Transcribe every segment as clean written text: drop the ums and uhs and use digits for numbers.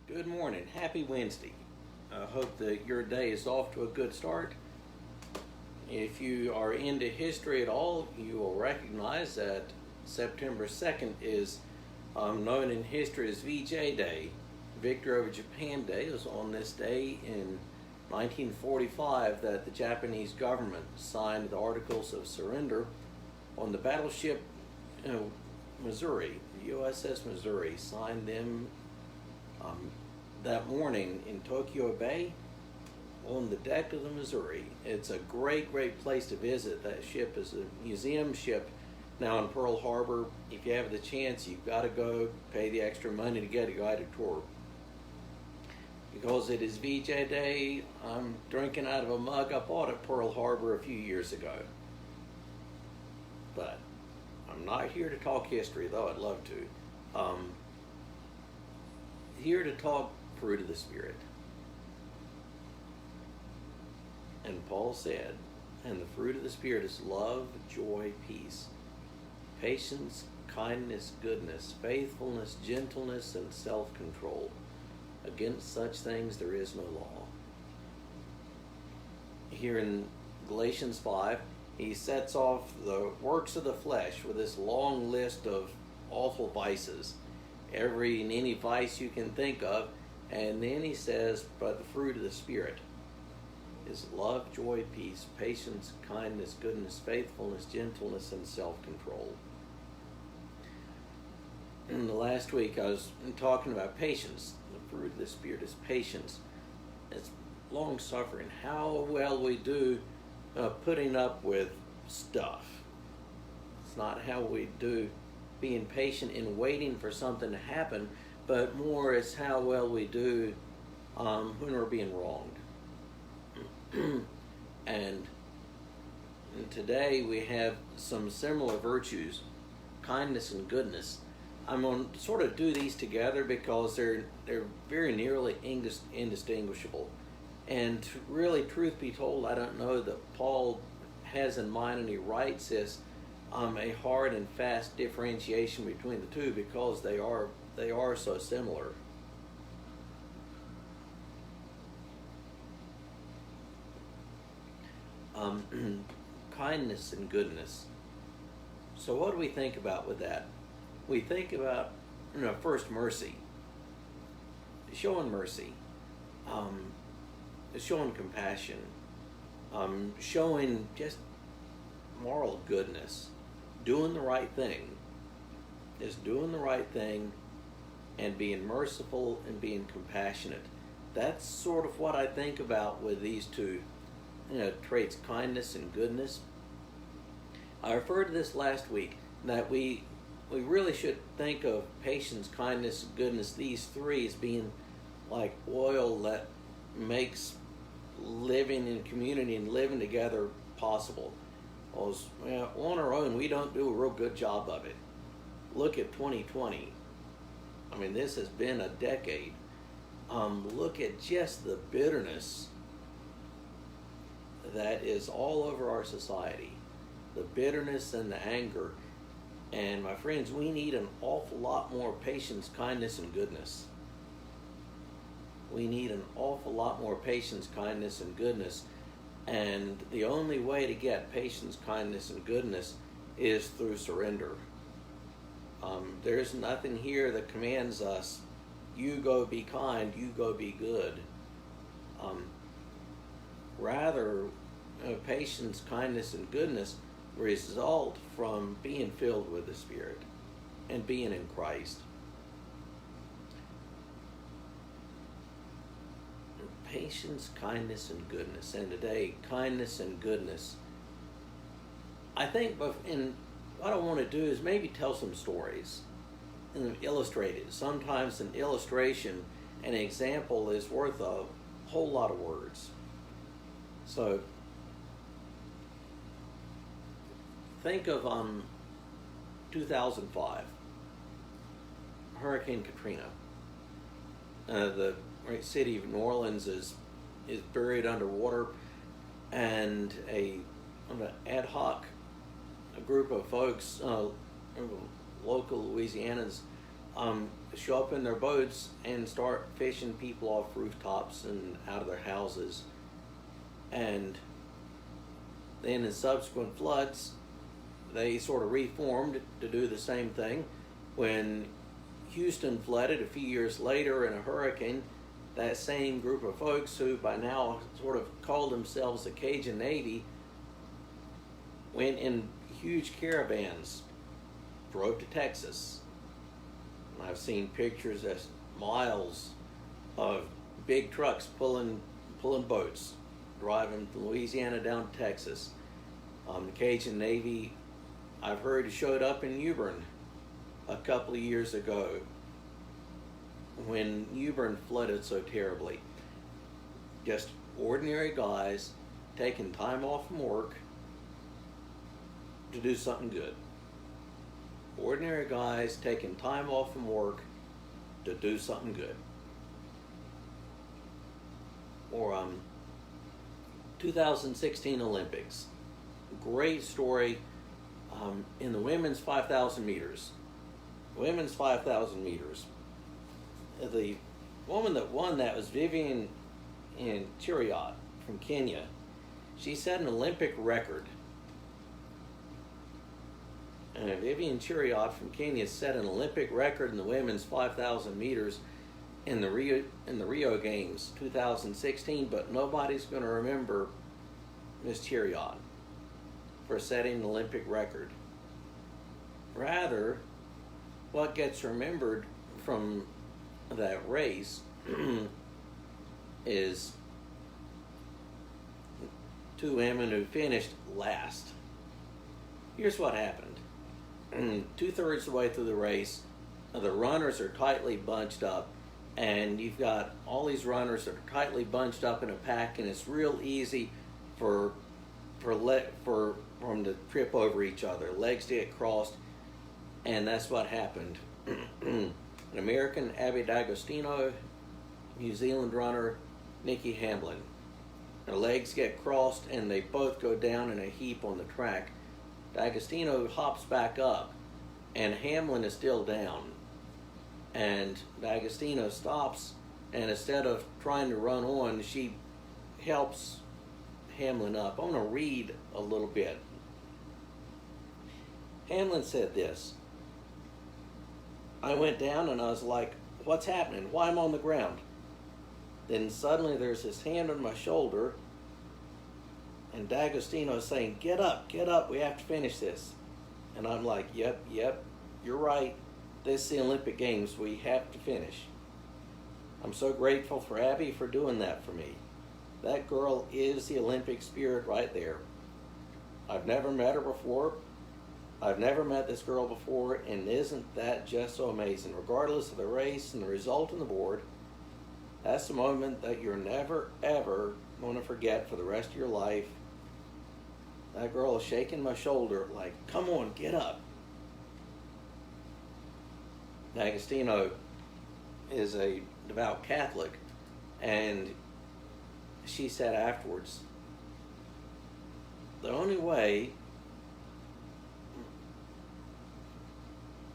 Good morning. Happy Wednesday. I hope that your day is off to a good start. If you are into history at all, you will recognize that September 2nd is known in history as VJ Day. Victory over Japan Day. It was on this day in 1945 that the Japanese government signed the Articles of Surrender on the battleship Missouri. The USS Missouri signed them that morning in Tokyo Bay on the deck of the Missouri. It's a great place to visit. That ship is a museum ship now in Pearl Harbor. If you have the chance, you've got to go pay the extra money to get a guided tour. Because it is VJ Day, I'm drinking out of a mug I bought at Pearl Harbor a few years ago. But I'm not here to talk history, though I'd love to. Here to talk fruit of the Spirit. And Paul said, and the fruit of the Spirit is love, joy, peace, patience, kindness, goodness, faithfulness, gentleness, and self-control. Against such things there is no law. Here in Galatians 5, he sets off the works of the flesh with this long list of awful vices. Every and any vice you can think of. And then he says, but the fruit of the Spirit is love, joy, peace, patience, kindness, goodness, faithfulness, gentleness, and self-control. In the last week I was talking about patience. The fruit of the Spirit is patience. It's long-suffering. How well we do putting up with stuff. It's not how we do being patient and waiting for something to happen, but more it's how well we do when we're being wronged. And today we have some similar virtues, kindness and goodness. I'm going to sort of do these together because they're very nearly indistinguishable. And really, truth be told, I don't know that Paul has in mind, and he writes this, a hard and fast differentiation between the two because they are so similar. Kindness and goodness. So what do we think about with that? We think about, first mercy. Showing mercy. Showing compassion. Showing just moral goodness. Doing the right thing. Is doing the right thing and being merciful and being compassionate. That's sort of what I think about with these two traits, kindness and goodness. I referred to this last week, that we really should think of patience, kindness, and goodness, these three, as being like oil that makes living in community and living together possible. Because on our own, we don't do a real good job of it. Look at 2020. I mean, this has been a decade. Look at just the bitterness that is all over our society. The bitterness and the anger. And my friends, we need an awful lot more patience, kindness, and goodness. We need an awful lot more patience, kindness, and goodness. And the only way to get patience, kindness, and goodness is through surrender. There's nothing here that commands us, you go be kind, you go be good. Rather, patience, kindness, and goodness result from being filled with the Spirit and being in Christ. Patience, kindness, and goodness. And today, kindness and goodness. I think, and what I want to do is maybe tell some stories and illustrate it. Sometimes an illustration, an example is worth a whole lot of words. So, think of 2005, Hurricane Katrina. The city of New Orleans is buried underwater, and an ad hoc group of folks, local Louisianans, show up in their boats and start fishing people off rooftops and out of their houses. And then in subsequent floods, they sort of reformed to do the same thing. When Houston flooded a few years later in a hurricane, that same group of folks who by now sort of called themselves the Cajun Navy went in huge caravans, drove to Texas. I've seen pictures of miles of big trucks pulling boats, driving from Louisiana down to Texas. The Cajun Navy, I've heard, showed up in New Bern a couple of years ago when New Bern flooded so terribly. Just ordinary guys taking time off from work to do something good. Ordinary guys taking time off from work to do something good. Or 2016 Olympics. Great story in the women's 5,000 meters. Women's 5,000 meters. The woman that won that was Vivian Cheruiyot from Kenya. She set an Olympic record. And Vivian Cheruiyot from Kenya set an Olympic record in the women's 5,000 meters in the Rio Games 2016, but nobody's going to remember Miss Cheruiyot for setting an Olympic record. Rather, what gets remembered from that race is two women who finished last. Here's what happened. 2/3 of the way through the race, the runners are tightly bunched up, and you've got all these runners that are tightly bunched up in a pack, and it's real easy for them to trip over each other, legs to get crossed, and that's what happened. An American, Abby D'Agostino, New Zealand runner, Nikki Hamblin. Their legs get crossed, and they both go down in a heap on the track. D'Agostino hops back up, and Hamlin is still down. And D'Agostino stops, and instead of trying to run on, she helps Hamlin up. I want to read a little bit. Hamlin said this: I went down and I was like, what's happening? Why am I on the ground? Then suddenly there's his hand on my shoulder, and D'Agostino is saying, get up, we have to finish this. And I'm like, yep, you're right. This is the Olympic Games, we have to finish. I'm so grateful for Abby for doing that for me. That girl is the Olympic spirit right there. I've never met her before. I've never met this girl before, and isn't that just so amazing? Regardless of the race and the result on the board, that's the moment that you're never, ever going to forget for the rest of your life. That girl is shaking my shoulder like, come on, get up. D'Agostino is a devout Catholic, and she said afterwards, the only way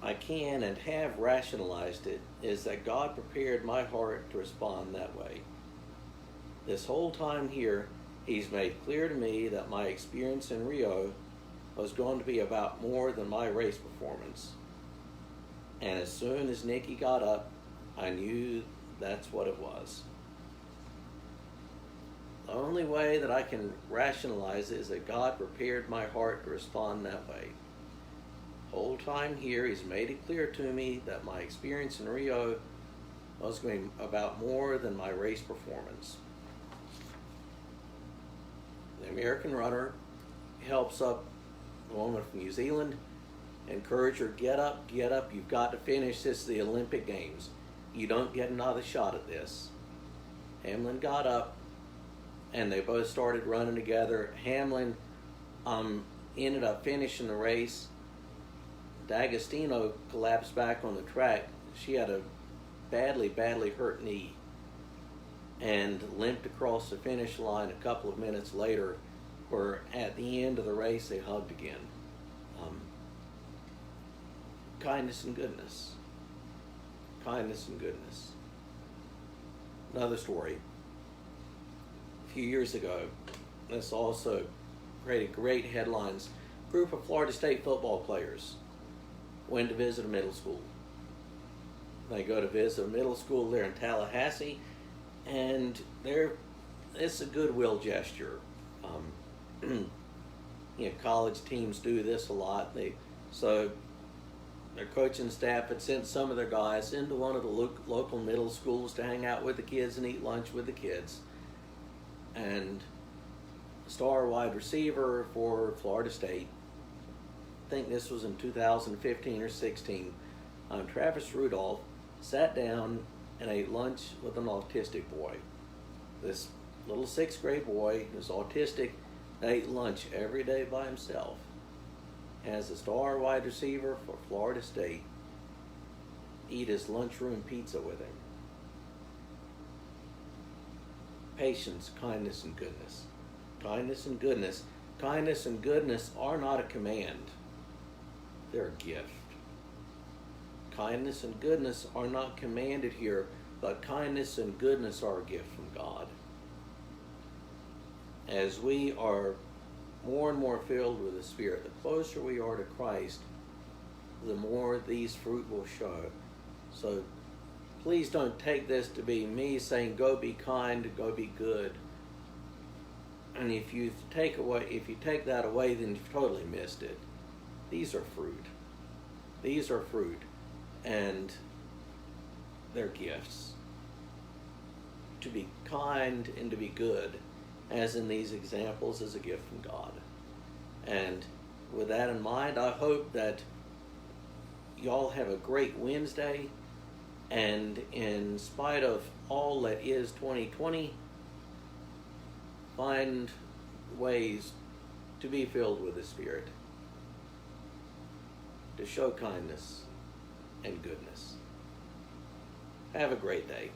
I can and have rationalized it is that God prepared my heart to respond that way. This whole time here, He's made clear to me that my experience in Rio was going to be about more than my race performance. And as soon as Nikki got up, I knew that's what it was. The only way that I can rationalize it is that God prepared my heart to respond that way. The whole time here, He's made it clear to me that my experience in Rio was going to be about more than my race performance. The American runner helps up the woman from New Zealand, encourage her, get up, you've got to finish this, the Olympic Games. You don't get another shot at this. Hamlin got up, and they both started running together. Hamlin ended up finishing the race. D'Agostino collapsed back on the track. She had a badly hurt knee and limped across the finish line a couple of minutes later, where at the end of the race they hugged again. Kindness and goodness. kindness and goodness. Another story. A few years ago, this also created great headlines. A group of Florida State football players went to visit a middle school. They go to visit a middle school there in Tallahassee, and it's a goodwill gesture. College teams do this a lot. So their coaching staff had sent some of their guys into one of the local middle schools to hang out with the kids and eat lunch with the kids. And star wide receiver for Florida State, I think this was in 2015 or 16, Travis Rudolph sat down and ate lunch with an autistic boy. This little 6th grade boy who's autistic ate lunch every day by himself. As a star wide receiver for Florida State, eat his lunchroom pizza with him. Patience, kindness, and goodness. Kindness and goodness. Kindness and goodness are not a command. They're a gift. Kindness and goodness are not commanded here, but kindness and goodness are a gift from God. As we are more and more filled with the Spirit, the closer we are to Christ, the more these fruit will show. So please don't take this to be me saying, go be kind, go be good. And if you take that away, then you've totally missed it. These are fruit. These are fruit. And they're gifts. To be kind and to be good, as in these examples, is a gift from God. And with that in mind, I hope that y'all have a great Wednesday. And in spite of all that is 2020, find ways to be filled with the Spirit, to show kindness and goodness. Have a great day.